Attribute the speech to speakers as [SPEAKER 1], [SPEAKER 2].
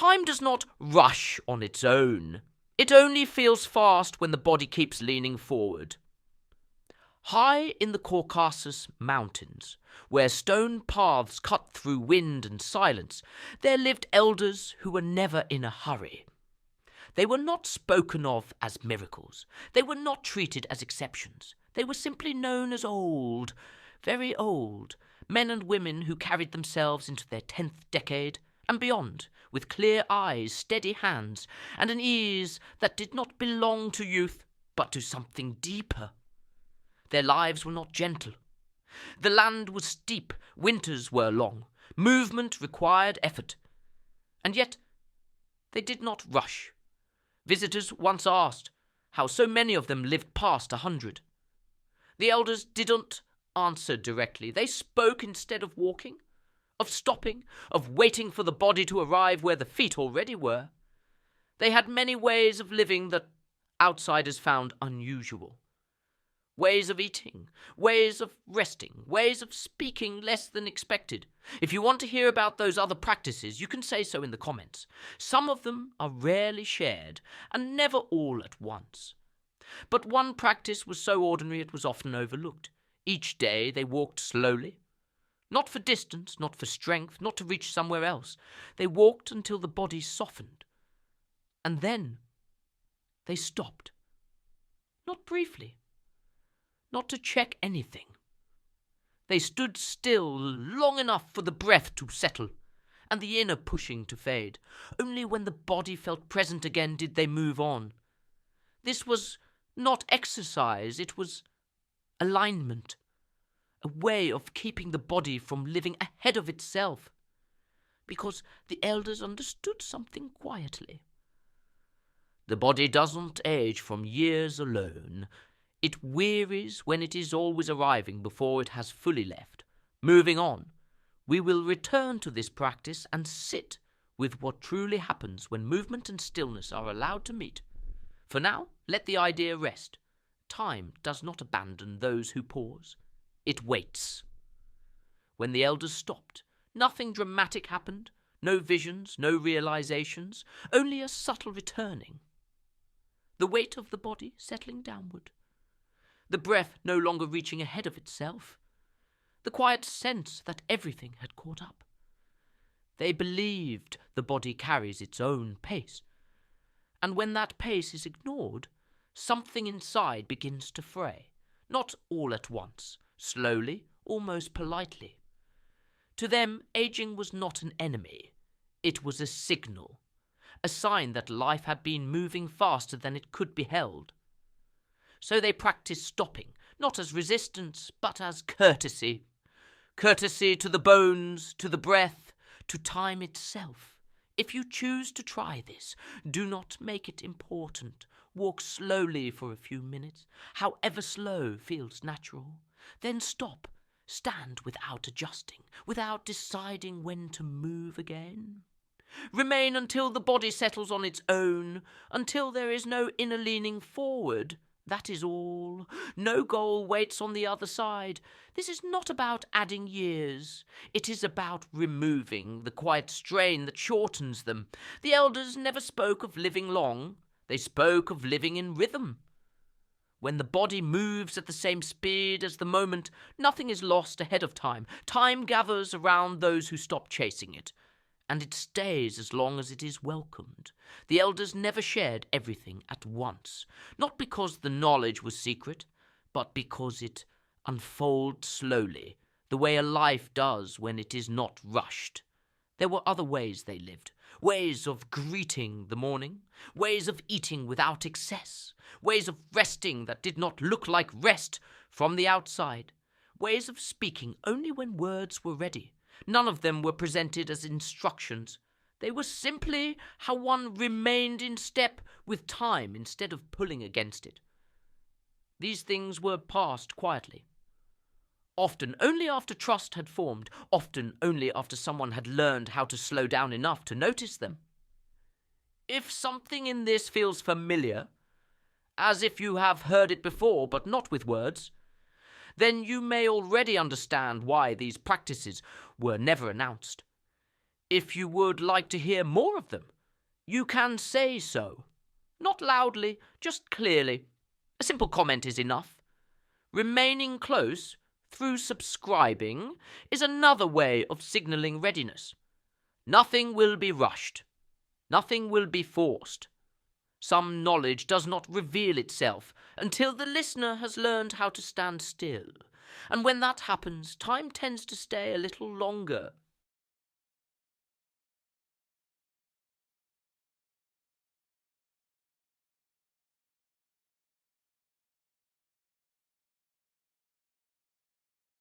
[SPEAKER 1] Time does not rush on its own. It only feels fast when the body keeps leaning forward. High in the Caucasus mountains, where stone paths cut through wind and silence, there lived elders who were never in a hurry. They were not spoken of as miracles. They were not treated as exceptions. They were simply known as old, very old, men and women who carried themselves into their 10th decade and beyond, with clear eyes, steady hands, and an ease that did not belong to youth, but to something deeper. Their lives were not gentle. The land was steep, winters were long, movement required effort. And yet they did not rush. Visitors once asked how so many of them lived past 100. The elders didn't answer directly. They spoke instead of walking, of stopping, of waiting for the body to arrive where the feet already were. They had many ways of living that outsiders found unusual. Ways of eating, ways of resting, ways of speaking less than expected. If you want to hear about those other practices, you can say so in the comments. Some of them are rarely shared, and never all at once. But one practice was so ordinary it was often overlooked. Each day they walked slowly. Not for distance, not for strength, not to reach somewhere else. They walked until the body softened. And then they stopped. Not briefly. Not to check anything. They stood still long enough for the breath to settle and the inner pushing to fade. Only when the body felt present again did they move on. This was not exercise, it was alignment, a way of keeping the body from living ahead of itself, because the elders understood something quietly. The body doesn't age from years alone. It wearies when it is always arriving before it has fully left. Moving on, we will return to this practice and sit with what truly happens when movement and stillness are allowed to meet. For now, let the idea rest. Time does not abandon those who pause. It waits. When the elders stopped, nothing dramatic happened, no visions, no realizations, only a subtle returning. The weight of the body settling downward. The breath no longer reaching ahead of itself. The quiet sense that everything had caught up. They believed the body carries its own pace. And when that pace is ignored, something inside begins to fray. Not all at once, slowly, almost politely. To them, aging was not an enemy. It was a signal. A sign that life had been moving faster than it could be held. So they practiced stopping, not as resistance, but as courtesy. Courtesy to the bones, to the breath, to time itself. If you choose to try this, do not make it important. Walk slowly for a few minutes, however slow feels natural. Then stop, stand without adjusting, without deciding when to move again. Remain until the body settles on its own, until there is no inner leaning forward. That is all. No goal waits on the other side. This is not about adding years. It is about removing the quiet strain that shortens them. The elders never spoke of living long. They spoke of living in rhythm. When the body moves at the same speed as the moment, nothing is lost ahead of time. Time gathers around those who stop chasing it. And it stays as long as it is welcomed. The elders never shared everything at once, not because the knowledge was secret, but because it unfolds slowly, the way a life does when it is not rushed. There were other ways they lived, ways of greeting the morning, ways of eating without excess, ways of resting that did not look like rest from the outside, ways of speaking only when words were ready. None of them were presented as instructions. They were simply how one remained in step with time instead of pulling against it. These things were passed quietly. Often only after trust had formed, often only after someone had learned how to slow down enough to notice them. If something in this feels familiar, as if you have heard it before but not with words, then you may already understand why these practices were never announced. If you would like to hear more of them, you can say so. Not loudly, just clearly. A simple comment is enough. Remaining close through subscribing is another way of signalling readiness. Nothing will be rushed. Nothing will be forced. Some knowledge does not reveal itself until the listener has learned how to stand still. And when that happens, time tends to stay a little longer.